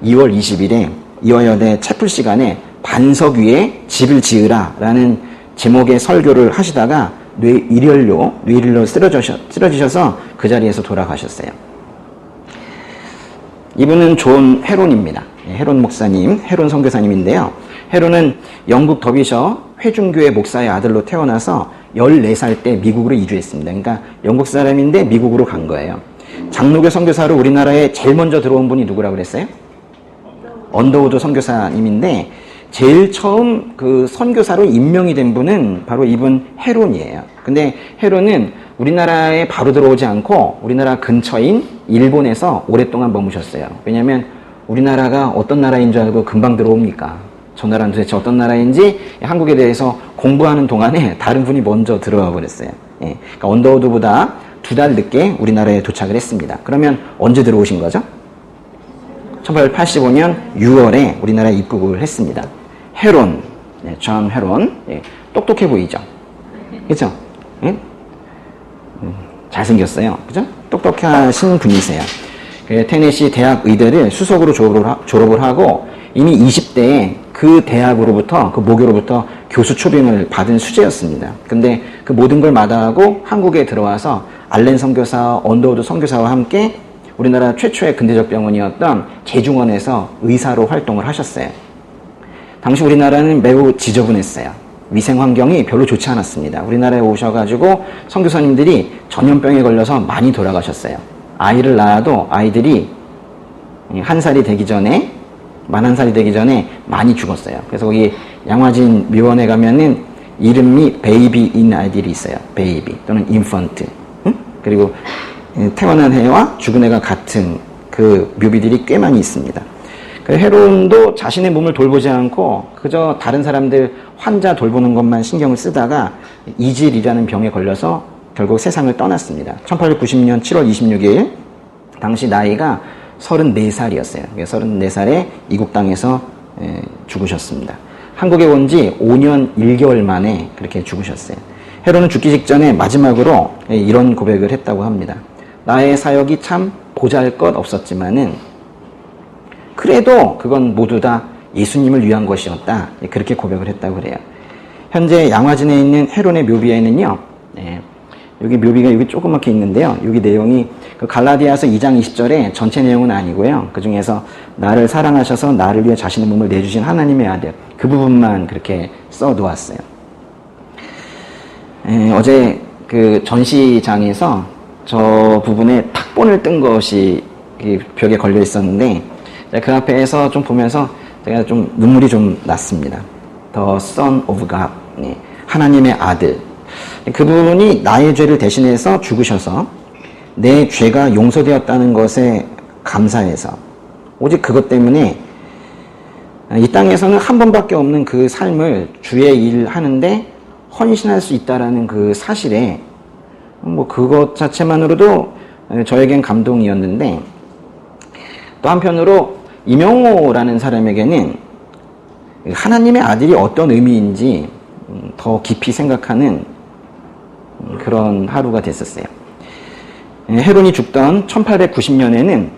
2월 20일에 이화여대 채플 시간에 반석 위에 집을 지으라 라는 제목의 설교를 하시다가 뇌일혈로 쓰러지셔서 그 자리에서 돌아가셨어요. 이분은 존 헤론입니다. 헤론 목사님, 헤론 선교사님인데요. 헤론은 영국 더비셔 회중교회 목사의 아들로 태어나서 14살 때 미국으로 이주했습니다. 그러니까 영국 사람인데 미국으로 간 거예요. 장로교 선교사로 우리나라에 제일 먼저 들어온 분이 누구라고 그랬어요? 언더우드 선교사님인데 제일 처음 그 선교사로 임명이 된 분은 바로 이분 헤론이에요. 근데 헤론은 우리나라에 바로 들어오지 않고 우리나라 근처인 일본에서 오랫동안 머무셨어요. 왜냐하면 우리나라가 어떤 나라인 줄 알고 금방 들어옵니까? 저 나라는 도대체 어떤 나라인지 한국에 대해서 공부하는 동안에 다른 분이 먼저 들어와 버렸어요. 예. 그러니까 언더우드보다 2달 늦게 우리나라에 도착을 했습니다. 그러면 언제 들어오신 거죠? 1885년 6월에 우리나라에 입국을 했습니다. 헤론, 네, 존 헤론, 예, 똑똑해 보이죠? 그죠? 예? 잘생겼어요. 그죠? 똑똑하신 분이세요. 테네시 대학 의대를 수석으로 졸업을 하고 이미 20대에 그 대학으로부터, 그 모교로부터 교수 초빙을 받은 수재였습니다. 근데 그 모든 걸 마다하고 한국에 들어와서 알렌 선교사, 언더우드 선교사와 함께 우리나라 최초의 근대적 병원이었던 제중원에서 의사로 활동을 하셨어요. 당시 우리나라는 매우 지저분했어요. 위생 환경이 별로 좋지 않았습니다. 우리나라에 오셔가지고 선교사님들이 전염병에 걸려서 많이 돌아가셨어요. 아이를 낳아도 아이들이 1살이 되기 전에, 만 1살이 되기 전에 많이 죽었어요. 그래서 거기 양화진 묘원에 가면은 이름이 베이비인 아이들이 있어요. 베이비 또는 인펀트. 응? 그리고 태어난 해와 죽은 해가 같은 그 묘비들이 꽤 많이 있습니다. 그 헤론도 자신의 몸을 돌보지 않고 그저 다른 사람들 환자 돌보는 것만 신경을 쓰다가 이질이라는 병에 걸려서 결국 세상을 떠났습니다. 1890년 7월 26일 당시 나이가 34살이었어요. 34살에 이국 땅에서 죽으셨습니다. 한국에 온 지 5년 1개월 만에 그렇게 죽으셨어요. 헤로는 죽기 직전에 마지막으로 이런 고백을 했다고 합니다. 나의 사역이 참 보잘것 없었지만은 그래도 그건 모두 다 예수님을 위한 것이었다. 그렇게 고백을 했다고 그래요. 현재 양화진에 있는 헤론의 묘비에는요, 여기 묘비가 여기 조그맣게 있는데요. 여기 내용이 그 갈라디아서 2장 20절에 전체 내용은 아니고요. 그 중에서 나를 사랑하셔서 나를 위해 자신의 몸을 내주신 하나님의 아들, 그 부분만 그렇게 써 놓았어요. 어제 그 전시장에서 저 부분에 탁본을 뜬 것이 벽에 걸려 있었는데, 그 앞에서 좀 보면서 제가 좀 눈물이 좀 났습니다. The Son of God, 하나님의 아들. 그분이 나의 죄를 대신해서 죽으셔서 내 죄가 용서되었다는 것에 감사해서, 오직 그것 때문에 이 땅에서는 한 번밖에 없는 그 삶을 주의 일 하는데 헌신할 수 있다라는 그 사실에 뭐 그것 자체만으로도 저에겐 감동이었는데, 또 한편으로 이명호라는 사람에게는 하나님의 아들이 어떤 의미인지 더 깊이 생각하는 그런 하루가 됐었어요. 헤론이 죽던 1890년에는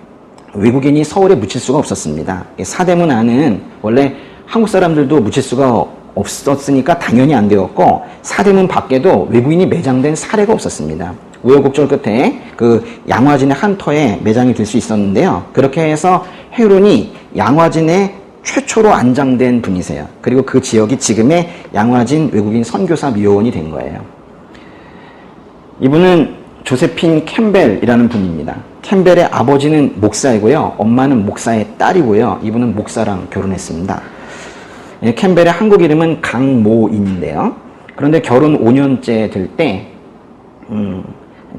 외국인이 서울에 묻힐 수가 없었습니다. 사대문 안은 원래 한국 사람들도 묻힐 수가 없었으니까 당연히 안 되었고, 사대문 밖에도 외국인이 매장된 사례가 없었습니다. 우여곡절 끝에 그 양화진의 한 터에 매장이 될 수 있었는데요. 그렇게 해서 헤론이 양화진의 최초로 안장된 분이세요. 그리고 그 지역이 지금의 양화진 외국인 선교사 미호원이 된 거예요. 이분은 조세핀 캠벨이라는 분입니다. 캠벨의 아버지는 목사이고요. 엄마는 목사의 딸이고요. 이분은 목사랑 결혼했습니다. 캠벨의 한국 이름은 강모인인데요. 그런데 결혼 5년째 될 때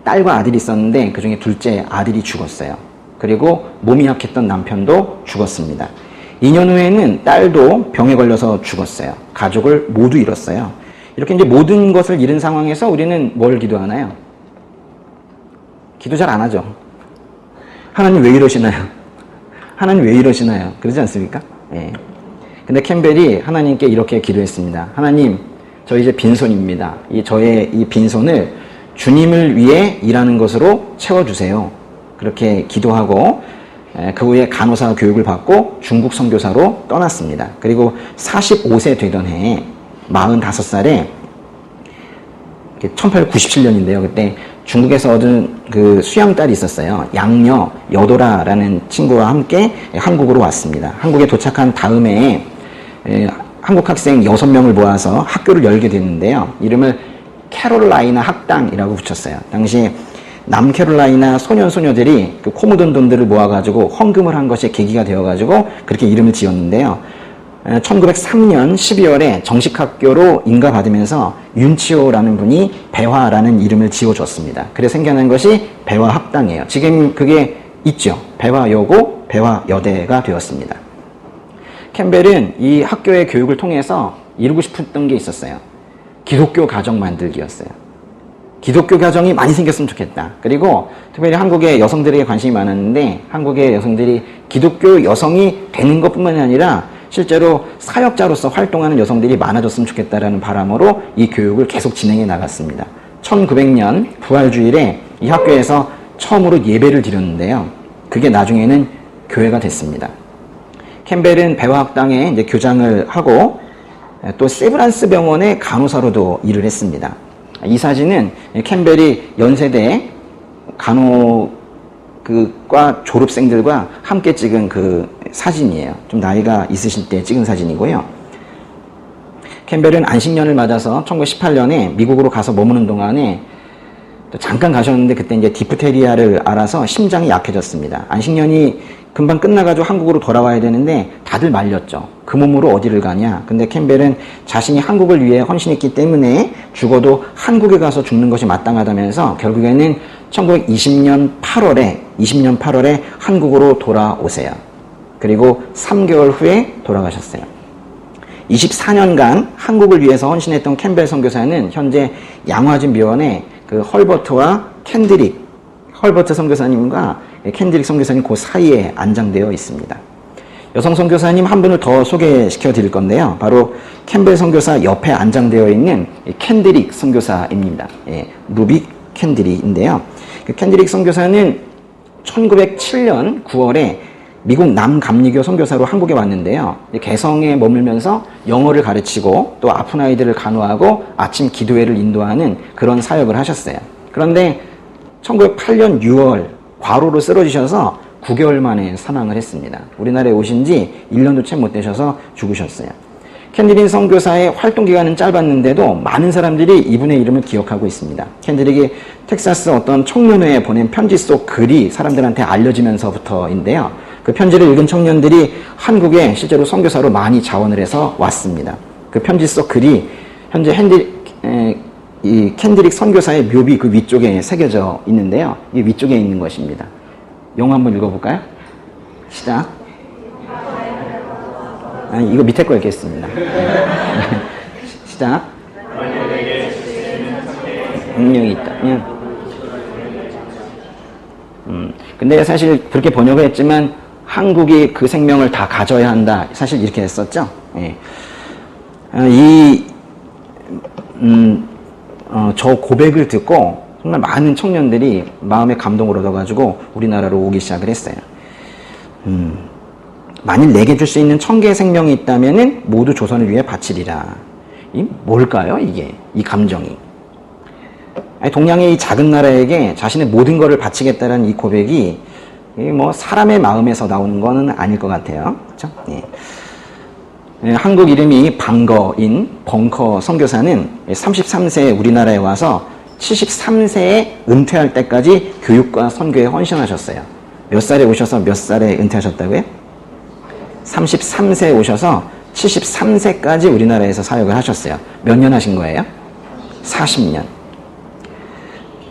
딸과 아들이 있었는데 그중에 둘째 아들이 죽었어요. 그리고 몸이 약했던 남편도 죽었습니다. 2년 후에는 딸도 병에 걸려서 죽었어요. 가족을 모두 잃었어요. 이렇게 이제 모든 것을 잃은 상황에서 우리는 뭘 기도하나요? 기도 잘 안 하죠. 하나님 왜 이러시나요? 하나님 왜 이러시나요? 그러지 않습니까? 예. 근데 캠벨이 하나님께 이렇게 기도했습니다. 하나님, 저 이제 빈손입니다. 저의 이 빈손을 주님을 위해 일하는 것으로 채워주세요. 그렇게 기도하고 그 후에 간호사 교육을 받고 중국 선교사로 떠났습니다. 그리고 45세 되던 해에 45살에 1897년인데요. 그때 중국에서 얻은 그 수양딸이 있었어요. 양녀 여도라라는 친구와 함께 한국으로 왔습니다. 한국에 도착한 다음에 한국 학생 6명을 모아서 학교를 열게 됐는데요. 이름을 캐롤라이나 학당이라고 붙였어요. 당시 남캐롤라이나 소년소녀들이 그 코 묻은 돈들을 모아가지고 헌금을 한 것이 계기가 되어가지고 그렇게 이름을 지었는데요. 1903년 12월에 정식 학교로 인가받으면서 윤치호라는 분이 배화라는 이름을 지어줬습니다. 그래서 생겨난 것이 배화학당이에요. 지금 그게 있죠. 배화여고, 배화여대가 되었습니다. 캠벨은 이 학교의 교육을 통해서 이루고 싶었던 게 있었어요. 기독교 가정 만들기였어요. 기독교 가정이 많이 생겼으면 좋겠다. 그리고 특별히 한국의 여성들에게 관심이 많았는데 한국의 여성들이 기독교 여성이 되는 것뿐만이 아니라 실제로 사역자로서 활동하는 여성들이 많아졌으면 좋겠다라는 바람으로 이 교육을 계속 진행해 나갔습니다. 1900년 부활주일에 이 학교에서 처음으로 예배를 드렸는데요. 그게 나중에는 교회가 됐습니다. 캠벨은 배화학당에 이제 교장을 하고 또 세브란스 병원의 간호사로도 일을 했습니다. 이 사진은 캠벨이 연세대 간호과 졸업생들과 함께 찍은 그 사진이에요. 좀 나이가 있으실 때 찍은 사진이고요. 캠벨은 안식년을 맞아서 1918년에 미국으로 가서 머무는 동안에 또 잠깐 가셨는데 그때 이제 디프테리아를 앓아서 심장이 약해졌습니다. 안식년이 금방 끝나가지고 한국으로 돌아와야 되는데 다들 말렸죠. 그 몸으로 어디를 가냐. 근데 캠벨은 자신이 한국을 위해 헌신했기 때문에 죽어도 한국에 가서 죽는 것이 마땅하다면서 결국에는 1920년 8월에 한국으로 돌아오세요. 그리고 3개월 후에 돌아가셨어요. 24년간 한국을 위해서 헌신했던 캠벨 선교사는 현재 양화진 묘원에 그 헐버트와 캔드릭, 헐버트 선교사님과 캔드릭 선교사님 그 사이에 안장되어 있습니다. 여성 선교사님 한 분을 더 소개시켜 드릴 건데요. 바로 캠벨 선교사 옆에 안장되어 있는 캔드릭 선교사입니다. 예, 루비 캔드릭인데요. 캔드릭 선교사는 1907년 9월에 미국 남감리교 선교사로 한국에 왔는데요. 개성에 머물면서 영어를 가르치고 또 아픈 아이들을 간호하고 아침 기도회를 인도하는 그런 사역을 하셨어요. 그런데 1908년 6월 과로로 쓰러지셔서 9개월 만에 사망을 했습니다. 우리나라에 오신 지 1년도 채 못 되셔서 죽으셨어요. 캔드릭 선교사의 활동 기간은 짧았는데도 많은 사람들이 이분의 이름을 기억하고 있습니다. 캔드릭이 텍사스 어떤 청년회에 보낸 편지 속 글이 사람들한테 알려지면서부터인데요. 그 편지를 읽은 청년들이 한국에 실제로 선교사로 많이 자원을 해서 왔습니다. 그 편지 속 글이 현재 이 캔드릭 선교사의 묘비 그 위쪽에 새겨져 있는데요. 이 위쪽에 있는 것입니다. 영어 한번 읽어볼까요? 시작. 아니, 이거 밑에 거 읽겠습니다. 시작. 능력이 있다면. 근데 사실 그렇게 번역을 했지만 한국이 그 생명을 다 가져야 한다. 사실 이렇게 했었죠. 예. 저 고백을 듣고 정말 많은 청년들이 마음의 감동을 얻어가지고 우리나라로 오기 시작을 했어요. 만일 내게 줄 수 있는 1000개의 생명이 있다면은 모두 조선을 위해 바치리라. 이 뭘까요, 이게? 이 감정이. 아니, 동양의 이 작은 나라에게 자신의 모든 것을 바치겠다는 이 고백이 뭐 사람의 마음에서 나오는 거는 아닐 것 같아요. 그렇죠? 예. 한국 이름이 방거인 벙커 선교사는 33세에 우리나라에 와서 73세에 은퇴할 때까지 교육과 선교에 헌신하셨어요. 몇 살에 오셔서 몇 살에 은퇴하셨다고요? 33세에 오셔서 73세까지 우리나라에서 사역을 하셨어요. 몇 년 하신 거예요? 40년.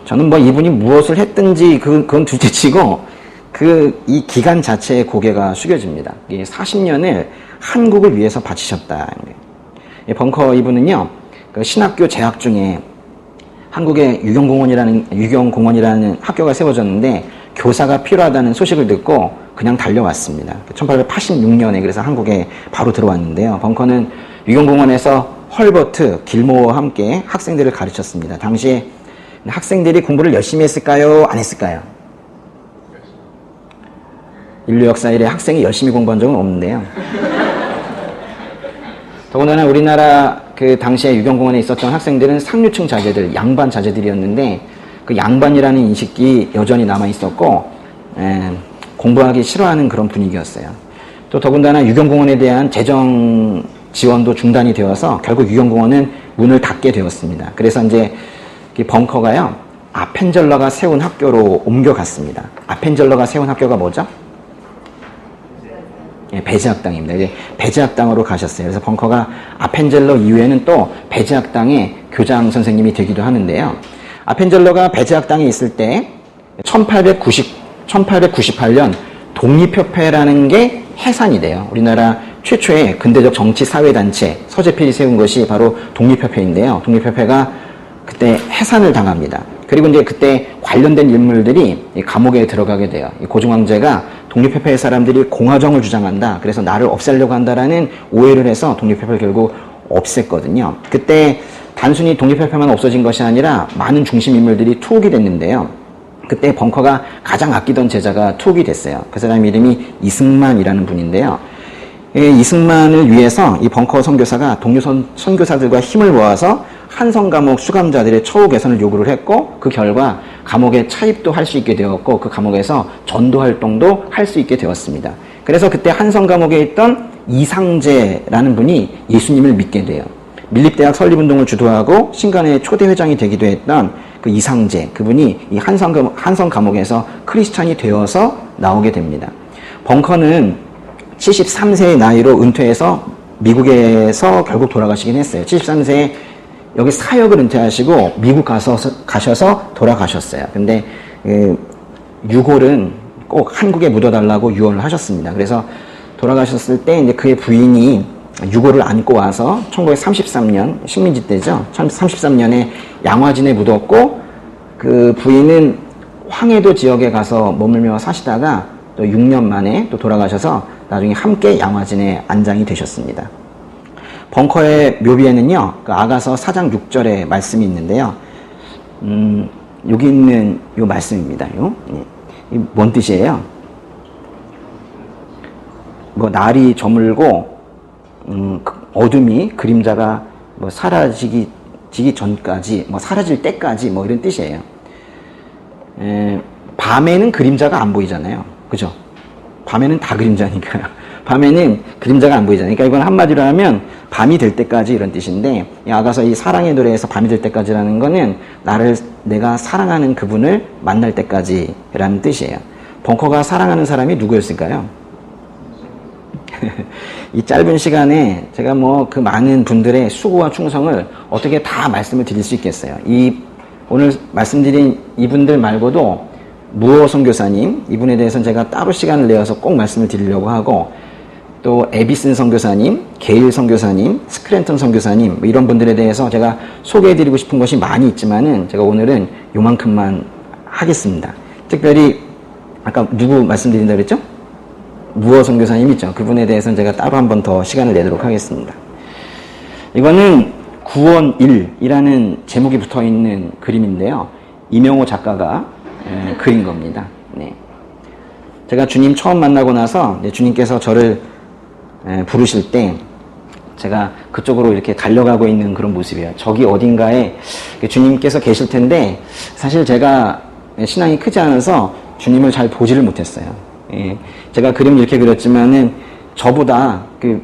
저는 뭐 이분이 무엇을 했든지 그건 둘째치고 이 기간 자체의 고개가 숙여집니다. 40년을 한국을 위해서 바치셨다. 벙커 이분은요, 그 신학교 재학 중에 한국에 유경공원이라는 학교가 세워졌는데 교사가 필요하다는 소식을 듣고 그냥 달려왔습니다. 1886년에 그래서 한국에 바로 들어왔는데요. 벙커는 유경공원에서 헐버트, 길모어와 함께 학생들을 가르쳤습니다. 당시에 학생들이 공부를 열심히 했을까요? 안 했을까요? 인류 역사 이래 학생이 열심히 공부한 적은 없는데요. 더군다나 우리나라 그 당시에 유경공원에 있었던 학생들은 상류층 자제들, 양반 자제들이었는데 그 양반이라는 인식이 여전히 남아 있었고 공부하기 싫어하는 그런 분위기였어요. 또 더군다나 유경공원에 대한 재정 지원도 중단이 되어서 결국 유경공원은 문을 닫게 되었습니다. 그래서 이제 벙커가요, 아펜젤러가 세운 학교로 옮겨갔습니다. 아펜젤러가 세운 학교가 뭐죠? 예, 배제학당입니다. 이제 배제학당으로 가셨어요. 그래서 벙커가 아펜젤러 이후에는 또 배제학당의 교장 선생님이 되기도 하는데요. 아펜젤러가 배제학당에 있을 때 1898년 독립협회라는 게 해산이 돼요. 우리나라 최초의 근대적 정치 사회단체 서재필이 세운 것이 바로 독립협회인데요. 독립협회가 그때 해산을 당합니다. 그리고 이제 그때 관련된 인물들이 감옥에 들어가게 돼요. 고종황제가 독립협회의 사람들이 공화정을 주장한다. 그래서 나를 없애려고 한다라는 오해를 해서 독립협회를 결국 없앴거든요. 그때 단순히 독립협회만 없어진 것이 아니라 많은 중심 인물들이 투옥이 됐는데요. 그때 벙커가 가장 아끼던 제자가 투옥이 됐어요. 그 사람 이름이 이승만이라는 분인데요. 이승만을 위해서 이 벙커 선교사가 동료 선교사들과 힘을 모아서 한성 감옥 수감자들의 처우 개선을 요구를 했고 그 결과 감옥에 차입도 할 수 있게 되었고 그 감옥에서 전도 활동도 할 수 있게 되었습니다. 그래서 그때 한성 감옥에 있던 이상재라는 분이 예수님을 믿게 돼요. 밀립대학 설립운동을 주도하고 신간의 초대 회장이 되기도 했던 그 이상재, 그분이 이 한성 감옥에서 크리스찬이 되어서 나오게 됩니다. 벙커는 73세의 나이로 은퇴해서 미국에서 결국 돌아가시긴 했어요. 73세에 여기 사역을 은퇴하시고 미국 가셔서 돌아가셨어요. 근데 유골은 꼭 한국에 묻어달라고 유언을 하셨습니다. 그래서 돌아가셨을 때 이제 그의 부인이 유골을 안고 와서 1933년 식민지 때죠. 33년에 양화진에 묻었고 그 부인은 황해도 지역에 가서 머물며 사시다가 또 6년 만에 또 돌아가셔서 나중에 함께 양화진에 안장이 되셨습니다. 벙커의 묘비에는요, 그 아가서 4장 6절에 말씀이 있는데요. 여기 있는 요 말씀입니다. 이 뭔 뜻이에요? 뭐 날이 저물고 어둠이 그림자가 뭐 사라지기 전까지, 뭐 사라질 때까지 뭐 이런 뜻이에요. 밤에는 그림자가 안 보이잖아요. 그죠? 밤에는 다 그림자니까요. 밤에는 그림자가 안 보이잖아요. 그러니까 이건 한마디로 하면 밤이 될 때까지 이런 뜻인데, 이 아가서 이 사랑의 노래에서 밤이 될 때까지라는 거는 내가 사랑하는 그분을 만날 때까지라는 뜻이에요. 벙커가 사랑하는 사람이 누구였을까요? 이 짧은 시간에 제가 뭐 그 많은 분들의 수고와 충성을 어떻게 다 말씀을 드릴 수 있겠어요. 오늘 말씀드린 이분들 말고도 무어 선교사님, 이분에 대해서는 제가 따로 시간을 내어서 꼭 말씀을 드리려고 하고, 또 에비슨 선교사님, 게일 선교사님, 스크랜턴 선교사님, 뭐 이런 분들에 대해서 제가 소개해드리고 싶은 것이 많이 있지만은 제가 오늘은 요만큼만 하겠습니다. 특별히 아까 누구 말씀드린다고 그랬죠? 무어 선교사님 있죠? 그분에 대해서는 제가 따로 한 번 더 시간을 내도록 하겠습니다. 이거는 구원 1이라는 제목이 붙어있는 그림인데요. 이명호 작가가 그린 겁니다. 네. 제가 주님 처음 만나고 나서 주님께서 저를 부르실 때 제가 그쪽으로 이렇게 달려가고 있는 그런 모습이에요. 저기 어딘가에 주님께서 계실 텐데, 사실 제가 신앙이 크지 않아서 주님을 잘 보지를 못했어요. 예. 제가 그림을 이렇게 그렸지만은 저보다 그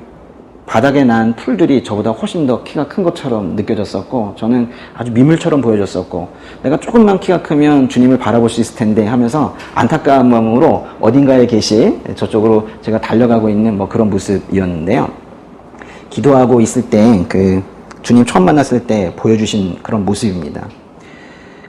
바닥에 난 풀들이 저보다 훨씬 더 키가 큰 것처럼 느껴졌었고, 저는 아주 미물처럼 보여졌었고, 내가 조금만 키가 크면 주님을 바라볼 수 있을 텐데 하면서 안타까운 마음으로 어딘가에 계신 저쪽으로 제가 달려가고 있는 뭐 그런 모습이었는데요. 기도하고 있을 때 그 주님 처음 만났을 때 보여주신 그런 모습입니다.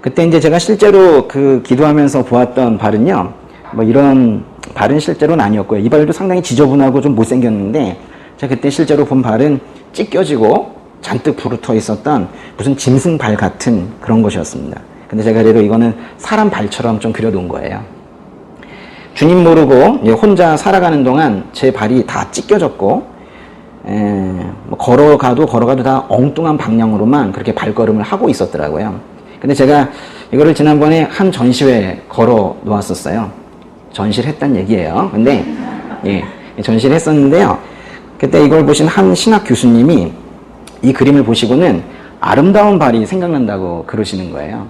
그때 이제 제가 실제로 그 기도하면서 보았던 발은요, 뭐 이런 발은 실제로는 아니었고요. 이 발도 상당히 지저분하고 좀 못생겼는데, 제가 그때 실제로 본 발은 찢겨지고 잔뜩 부르터 있었던 무슨 짐승 발 같은 그런 것이었습니다. 근데 제가 그래도 이거는 사람 발처럼 좀 그려놓은 거예요. 주님 모르고 혼자 살아가는 동안 제 발이 다 찢겨졌고, 걸어가도 다 엉뚱한 방향으로만 그렇게 발걸음을 하고 있었더라고요. 근데 제가 이거를 지난번에 한 전시회에 걸어 놓았었어요. 전시를 했단 얘기예요. 근데 전시를 했었는데요. 그때 이걸 보신 한 신학 교수님이 이 그림을 보시고는 아름다운 발이 생각난다고 그러시는 거예요.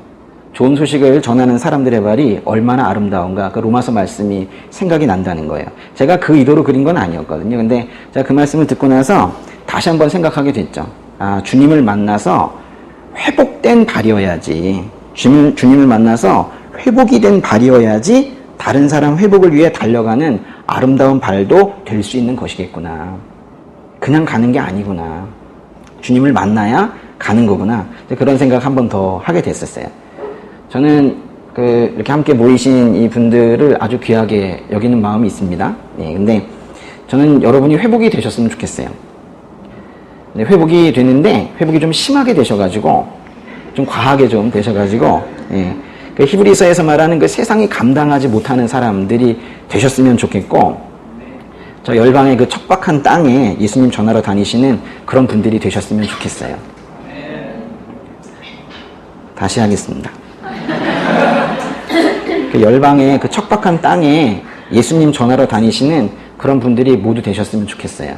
좋은 소식을 전하는 사람들의 발이 얼마나 아름다운가, 그 로마서 말씀이 생각이 난다는 거예요. 제가 그 의도로 그린 건 아니었거든요. 근데 제가 그 말씀을 듣고 나서 다시 한번 생각하게 됐죠. 아, 주님을 만나서 회복된 발이어야지. 주님을 만나서 회복이 된 발이어야지 다른 사람 회복을 위해 달려가는 아름다운 발도 될 수 있는 것이겠구나. 그냥 가는 게 아니구나. 주님을 만나야 가는 거구나. 그런 생각 한 번 더 하게 됐었어요. 저는 이렇게 함께 모이신 이 분들을 아주 귀하게 여기는 마음이 있습니다. 네, 근데 저는 여러분이 회복이 되셨으면 좋겠어요. 네, 회복이 되는데 회복이 좀 심하게 되셔가지고 좀 과하게 좀 되셔가지고 그 히브리서에서 말하는 그 세상이 감당하지 못하는 사람들이 되셨으면 좋겠고, 저 열방의 그 척박한 땅에 예수님 전하러 다니시는 그런 분들이 되셨으면 좋겠어요. 다시 하겠습니다. 그 열방의 그 척박한 땅에 예수님 전하러 다니시는 그런 분들이 모두 되셨으면 좋겠어요.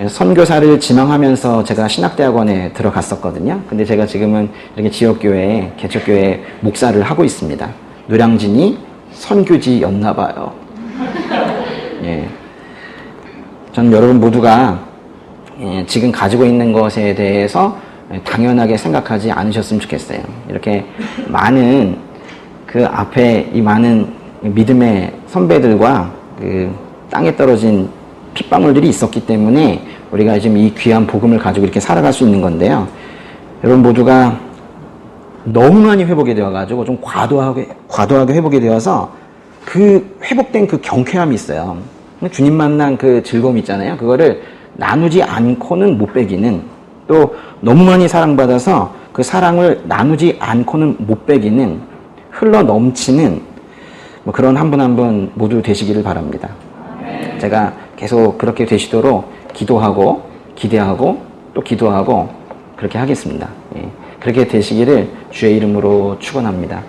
선교사를 지망하면서 제가 신학대학원에 들어갔었거든요. 근데 제가 지금은 이렇게 지역교회에, 개척교회에 목사를 하고 있습니다. 노량진이 선교지였나 봐요. 예. 전 여러분 모두가 지금 가지고 있는 것에 대해서 당연하게 생각하지 않으셨으면 좋겠어요. 이렇게 많은 그 앞에 이 많은 믿음의 선배들과 그 땅에 떨어진 핏방울들이 있었기 때문에 우리가 지금 이 귀한 복음을 가지고 이렇게 살아갈 수 있는 건데요. 여러분 모두가 너무 많이 회복이 되어가지고 좀 과도하게 회복이 되어서 그 회복된 그 경쾌함이 있어요. 주님 만난 그 즐거움 있잖아요. 그거를 나누지 않고는 못 배기는, 또 너무 많이 사랑받아서 그 사랑을 나누지 않고는 못 배기는 흘러 넘치는 뭐 그런 한 분 한 분 모두 되시기를 바랍니다. 제가 계속 그렇게 되시도록 기도하고 기대하고 또 기도하고 그렇게 하겠습니다. 예. 그렇게 되시기를 주의 이름으로 축원합니다.